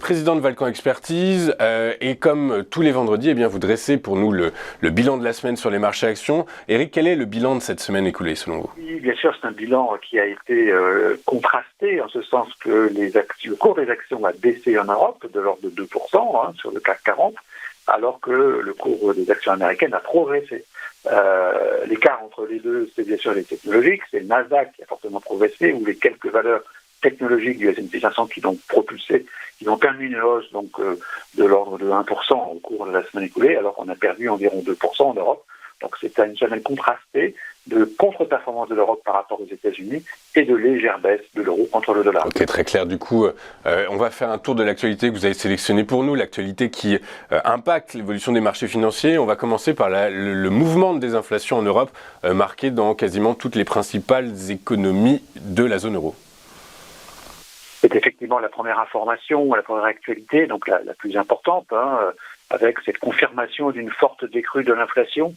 président de Valcan Expertise et comme tous les vendredis, vous dressez pour nous le bilan de la semaine sur les marchés actions. Eric, quel est le bilan de cette semaine écoulée selon vous? Oui, bien sûr, c'est un bilan qui a été contrasté en ce sens que le cours des actions a baissé en Europe de l'ordre de 2% sur le CAC 40, alors que le cours des actions américaines a progressé. L'écart entre les deux, c'est bien sûr les technologiques, c'est le Nasdaq qui a fortement progressé, ou les quelques valeurs technologiques du S&P 500 qui l'ont propulsé, qui ont permis une hausse de l'ordre de 1% au cours de la semaine écoulée, alors qu'on a perdu environ 2% en Europe. Donc c'est une semaine contrastée de contre-performance de l'Europe par rapport aux États-Unis et de légère baisse de l'euro contre le dollar. Ok, très clair. Du coup, on va faire un tour de l'actualité que vous avez sélectionnée pour nous, l'actualité qui impacte l'évolution des marchés financiers. On va commencer par le mouvement de désinflation en Europe, marqué dans quasiment toutes les principales économies de la zone euro. C'est effectivement la première information, la première actualité, donc la plus importante, avec cette confirmation d'une forte décrue de l'inflation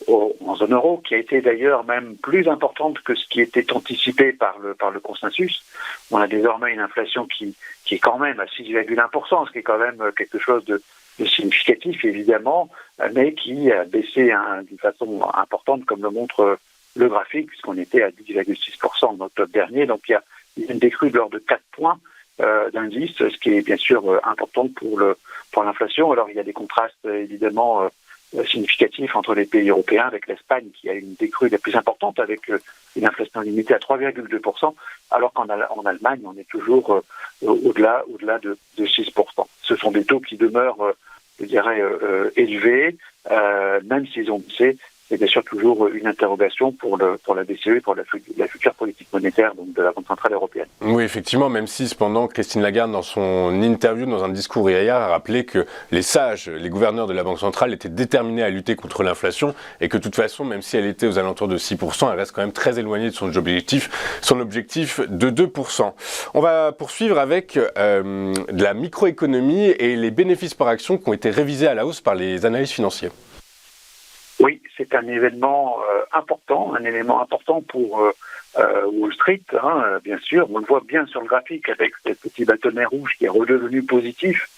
en zone euro, qui a été d'ailleurs même plus importante que ce qui était anticipé par le consensus. On a désormais une inflation qui est quand même à 6,1%, ce qui est quand même quelque chose de significatif, évidemment, mais qui a baissé d'une façon importante, comme le montre le graphique, puisqu'on était à 10,6% en octobre dernier. Donc il y a une décrue de l'ordre de 4 points d'indice, ce qui est bien sûr important pour l'inflation. Alors il y a des contrastes évidemment significatifs entre les pays européens, avec l'Espagne qui a une décrue la plus importante avec une inflation limitée à 3,2%, alors qu'en Allemagne on est toujours au-delà de 6%. Ce sont des taux qui demeurent, je dirais, élevés, même s'ils ont baissé. C'est bien sûr toujours une interrogation pour la BCE et pour la future politique monétaire donc de la Banque centrale européenne. Oui, effectivement, même si cependant Christine Lagarde, dans son interview, dans un discours hier, a rappelé que les sages, les gouverneurs de la Banque centrale étaient déterminés à lutter contre l'inflation et que de toute façon, même si elle était aux alentours de 6%, elle reste quand même très éloignée de son objectif de 2%. On va poursuivre avec de la microéconomie et les bénéfices par action qui ont été révisés à la hausse par les analystes financiers. Oui, c'est un événement important, un élément important pour Wall Street, bien sûr. On le voit bien sur le graphique avec ce petit bâtonnet rouge qui est redevenu positif.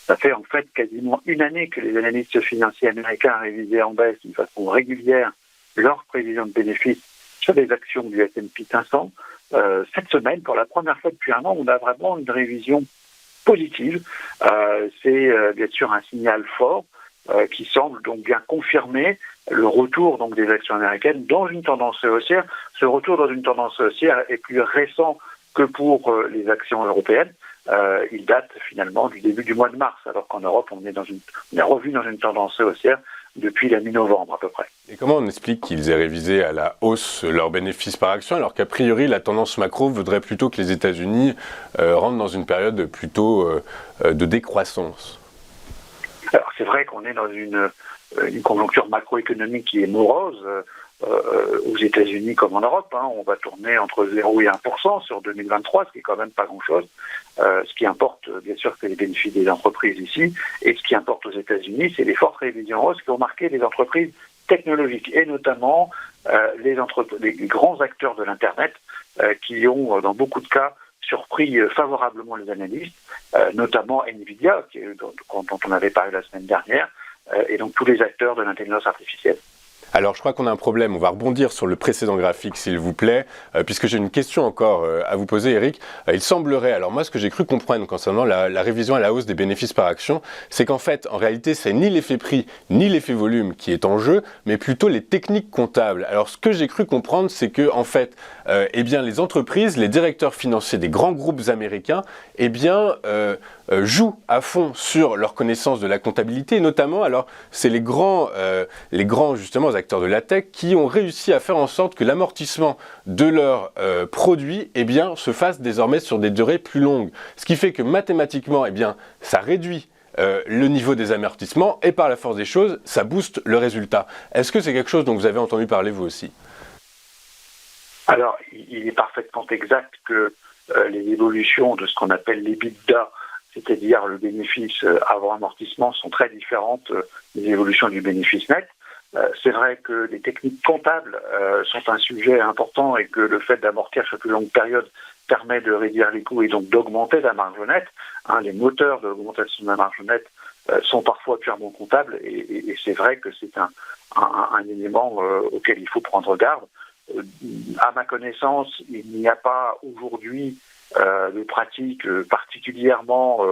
Ça fait en fait quasiment une année que les analystes financiers américains révisaient en baisse d'une façon régulière leurs prévisions de bénéfices sur les actions du S&P 500. Cette semaine, pour la première fois depuis un an, on a vraiment une révision positive. C'est bien sûr un signal fort qui semble donc bien confirmer le retour donc des actions américaines dans une tendance haussière. Ce retour dans une tendance haussière est plus récent que pour les actions européennes. Il date finalement du début du mois de mars, alors qu'en Europe on est revenu dans une tendance haussière depuis la mi-novembre à peu près. Et comment on explique qu'ils aient révisé à la hausse leurs bénéfices par action, alors qu'a priori la tendance macro voudrait plutôt que les États-Unis rentrent dans une période plutôt de décroissance? Alors c'est vrai qu'on est dans une conjoncture macroéconomique qui est morose aux États-Unis comme en Europe. On va tourner entre 0 et 1% sur 2023, ce qui est quand même pas grand-chose. Ce qui importe, bien sûr, c'est les bénéfices des entreprises ici. Et ce qui importe aux États-Unis, c'est les fortes révisions en hausse qui ont marqué les entreprises technologiques, et notamment les grands acteurs de l'Internet qui ont, dans beaucoup de cas, surpris favorablement les analystes, notamment Nvidia, dont on avait parlé la semaine dernière, et donc tous les acteurs de l'intelligence artificielle. Alors je crois qu'on a un problème, on va rebondir sur le précédent graphique s'il vous plaît, puisque j'ai une question encore à vous poser Eric. Il semblerait, alors moi ce que j'ai cru comprendre concernant la révision à la hausse des bénéfices par action, c'est qu'en fait en réalité c'est ni l'effet prix ni l'effet volume qui est en jeu, mais plutôt les techniques comptables. Alors ce que j'ai cru comprendre c'est que en fait les entreprises, les directeurs financiers des grands groupes américains jouent à fond sur leur connaissance de la comptabilité, et notamment alors c'est les grands justement acteurs de la tech qui ont réussi à faire en sorte que l'amortissement de leurs produits se fasse désormais sur des durées plus longues. Ce qui fait que mathématiquement, ça réduit le niveau des amortissements et par la force des choses, ça booste le résultat. Est-ce que c'est quelque chose dont vous avez entendu parler vous aussi? Alors, il est parfaitement exact que les évolutions de ce qu'on appelle l'EBITDA, c'est-à-dire le bénéfice avant amortissement, sont très différentes des évolutions du bénéfice net. C'est vrai que les techniques comptables sont un sujet important et que le fait d'amortir sur plus longue période permet de réduire les coûts et donc d'augmenter la marge nette. Les moteurs de l'augmentation de la marge nette sont parfois purement comptables et c'est vrai que c'est un élément auquel il faut prendre garde. À ma connaissance, il n'y a pas aujourd'hui de pratiques particulièrement,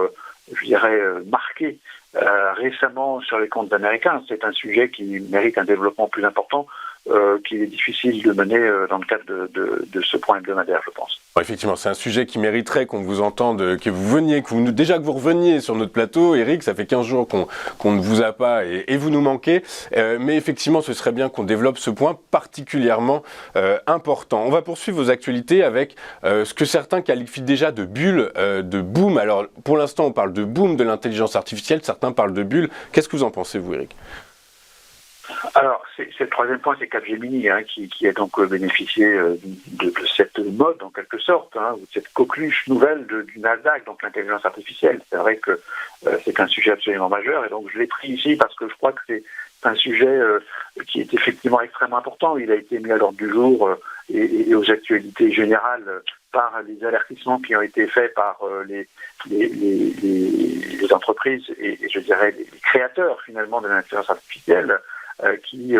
je dirais, marquées récemment sur les comptes américains. C'est un sujet qui mérite un développement plus important, qu'il est difficile de mener dans le cadre de ce point hebdomadaire, je pense. Bon, effectivement, c'est un sujet qui mériterait qu'on vous entende, que vous veniez, déjà que vous reveniez sur notre plateau, Eric, ça fait 15 jours qu'on ne vous a pas et vous nous manquez, mais effectivement, ce serait bien qu'on développe ce point particulièrement important. On va poursuivre vos actualités avec ce que certains qualifient déjà de bulle, de boom. Alors, pour l'instant, on parle de boom de l'intelligence artificielle, certains parlent de bulle. Qu'est-ce que vous en pensez, vous, Eric ? Alors, c'est le troisième point, c'est Capgemini qui a donc bénéficié de cette mode, en quelque sorte, ou de cette coqueluche nouvelle du Nasdaq, donc l'intelligence artificielle. C'est vrai que c'est un sujet absolument majeur, et donc je l'ai pris ici parce que je crois que c'est un sujet qui est effectivement extrêmement important. Il a été mis à l'ordre du jour et aux actualités générales par les avertissements qui ont été faits par les entreprises et je dirais les créateurs finalement de l'intelligence artificielle, qui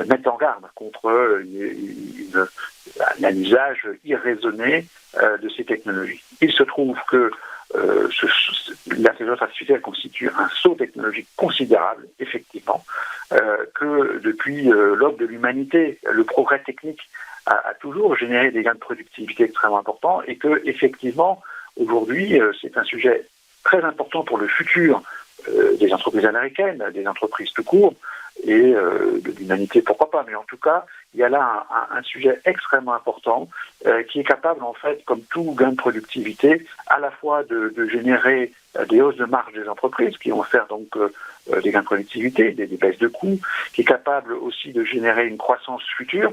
mettent en garde contre un usage irraisonné de ces technologies. Il se trouve que l'intelligence artificielle constitue un saut technologique considérable, effectivement, que depuis l'aube de l'humanité, le progrès technique a toujours généré des gains de productivité extrêmement importants et que, effectivement, aujourd'hui, c'est un sujet très important pour le futur des entreprises américaines, des entreprises tout court, et de l'humanité, pourquoi pas. Mais en tout cas, il y a là un sujet extrêmement important qui est capable, en fait, comme tout gain de productivité, à la fois de générer des hausses de marge des entreprises qui vont faire donc des gains de productivité, des baisses de coûts, qui est capable aussi de générer une croissance future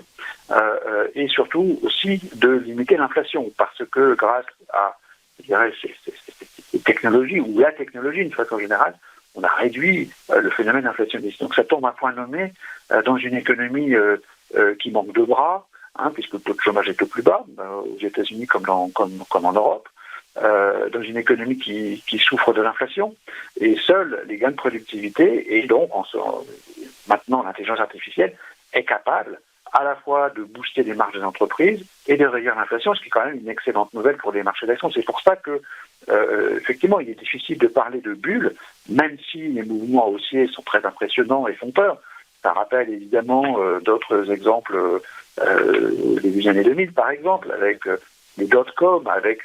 et surtout aussi de limiter l'inflation parce que grâce à, je dirais, ces technologies ou la technologie, une façon générale, on a réduit le phénomène inflationniste. Donc ça tombe à point nommé dans une économie qui manque de bras, puisque le taux de chômage est au plus bas, aux États-Unis comme en Europe, dans une économie qui souffre de l'inflation, et seuls les gains de productivité, et donc maintenant l'intelligence artificielle est capable à la fois de booster les marges des entreprises et de réduire l'inflation, ce qui est quand même une excellente nouvelle pour les marchés d'actions. C'est pour ça que, effectivement, il est difficile de parler de bulle, même si les mouvements haussiers sont très impressionnants et font peur. Ça rappelle évidemment d'autres exemples des années 2000, par exemple, avec les dot-com, avec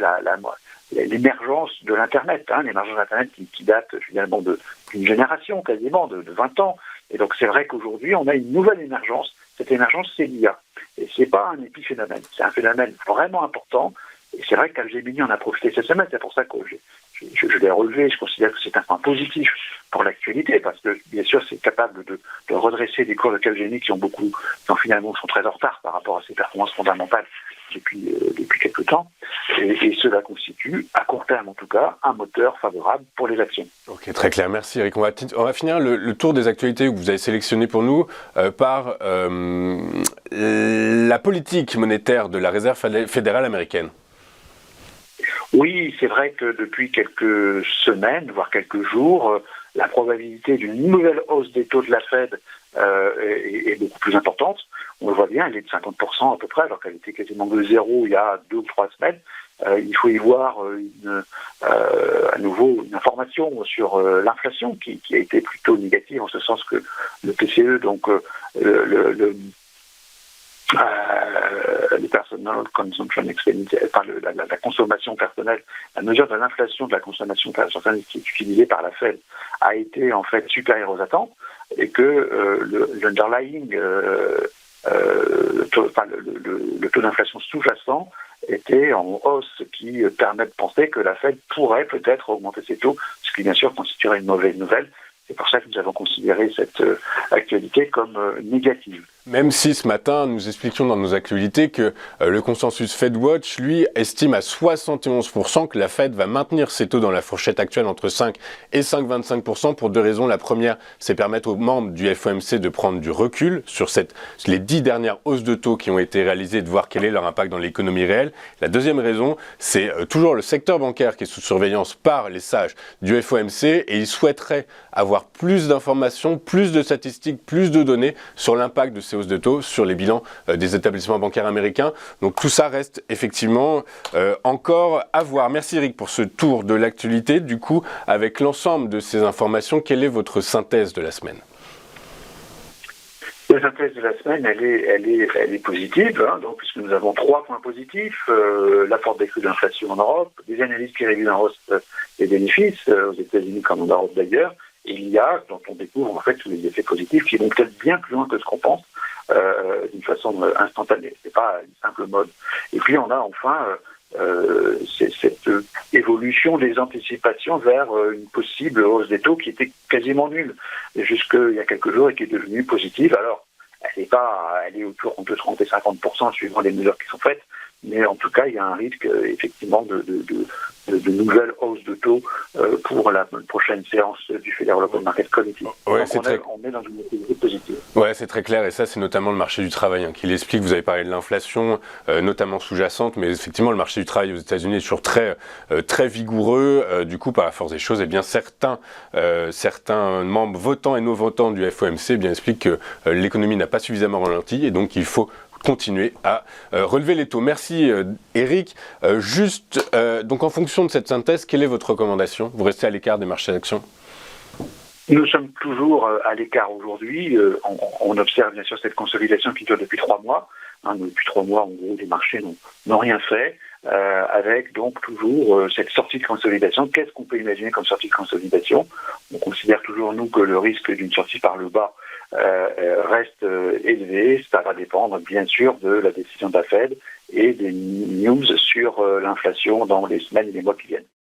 l'émergence de l'Internet, l'émergence de l'Internet qui date finalement d'une génération, quasiment, de 20 ans. Et donc c'est vrai qu'aujourd'hui, on a une nouvelle émergence. Cette émergence, c'est l'IA. Et c'est pas un épiphénomène. C'est un phénomène vraiment important. Et c'est vrai que Capgemini en a profité cette semaine. C'est pour ça que je l'ai relevé. Je considère que c'est un point positif pour l'actualité, parce que, bien sûr, c'est capable de redresser des cours de Capgemini qui finalement sont très en retard par rapport à ses performances fondamentales depuis quelques temps. Et cela constitue, à court terme en tout cas, un moteur favorable pour les actions. Ok, très clair. Merci Eric. On va finir le tour des actualités que vous avez sélectionné pour nous par la politique monétaire de la Réserve fédérale américaine. Oui, c'est vrai que depuis quelques semaines, voire quelques jours, la probabilité d'une nouvelle hausse des taux de la Fed est beaucoup plus importante. On le voit bien, elle est de 50% à peu près, alors qu'elle était quasiment de zéro il y a 2 ou 3 semaines. Il faut y voir à nouveau une information sur l'inflation qui a été plutôt négative, en ce sens que le PCE, donc le Personal Consumption Expenditure, la consommation personnelle, la mesure de l'inflation de la consommation personnelle qui est utilisée par la Fed a été en fait supérieure aux attentes et que l'underlying, le taux d'inflation sous-jacent était en hausse, ce qui permet de penser que la Fed pourrait peut-être augmenter ses taux, ce qui bien sûr constituerait une mauvaise nouvelle. C'est pour ça que nous avons considéré cette actualité comme négative. Même si ce matin, nous expliquions dans nos actualités que le consensus FedWatch, lui, estime à 71% que la Fed va maintenir ses taux dans la fourchette actuelle entre 5 et 5,25% pour deux raisons. La première, c'est permettre aux membres du FOMC de prendre du recul sur les 10 dernières hausses de taux qui ont été réalisées et de voir quel est leur impact dans l'économie réelle. La deuxième raison, c'est toujours le secteur bancaire qui est sous surveillance par les sages du FOMC et ils souhaiteraient avoir plus d'informations, plus de statistiques, plus de données sur l'impact de ces hausses de taux sur les bilans des établissements bancaires américains. Donc tout ça reste effectivement encore à voir. Merci Eric pour ce tour de l'actualité. Du coup, avec l'ensemble de ces informations, quelle est votre synthèse de la semaine ? La synthèse de la semaine, elle est positive, donc, puisque nous avons 3 points positifs, la forte décrue de l'inflation en Europe, des analyses qui révisent en hausse les bénéfices, aux États-Unis comme en Europe d'ailleurs, et il y a, dont on découvre en fait tous les effets positifs qui vont peut-être bien plus loin que ce qu'on pense, d'une façon instantanée. C'est pas une simple mode. Et puis on a enfin cette évolution des anticipations vers une possible hausse des taux qui était quasiment nulle jusqu'il y a quelques jours et qui est devenue positive. Alors, elle est autour de 30 et 50% suivant les mesures qui sont faites, mais en tout cas, il y a un risque effectivement de nouvelles hausses de taux pour la prochaine séance du Federal Open Market Committee. Ouais, on est dans une méthodologie positive. Ouais, c'est très clair et ça, c'est notamment le marché du travail qui l'explique. Vous avez parlé de l'inflation, notamment sous-jacente, mais effectivement, le marché du travail aux États-Unis est toujours très vigoureux. Du coup, par la force des choses, eh bien, certains membres votants et non votants du FOMC bien expliquent que l'économie n'a pas suffisamment ralenti et donc il faut continuer à relever les taux. Merci Eric. Donc en fonction de cette synthèse, quelle est votre recommandation ? Vous restez à l'écart des marchés d'actions ? Nous sommes toujours à l'écart aujourd'hui. On observe bien sûr cette consolidation qui dure depuis 3 mois. Depuis 3 mois, en gros, les marchés n'ont rien fait. Avec donc toujours cette sortie de consolidation. Qu'est-ce qu'on peut imaginer comme sortie de consolidation ? On considère toujours, nous, que le risque d'une sortie par le bas reste élevé. Ça va dépendre, bien sûr, de la décision de la Fed et des news sur l'inflation dans les semaines et les mois qui viennent.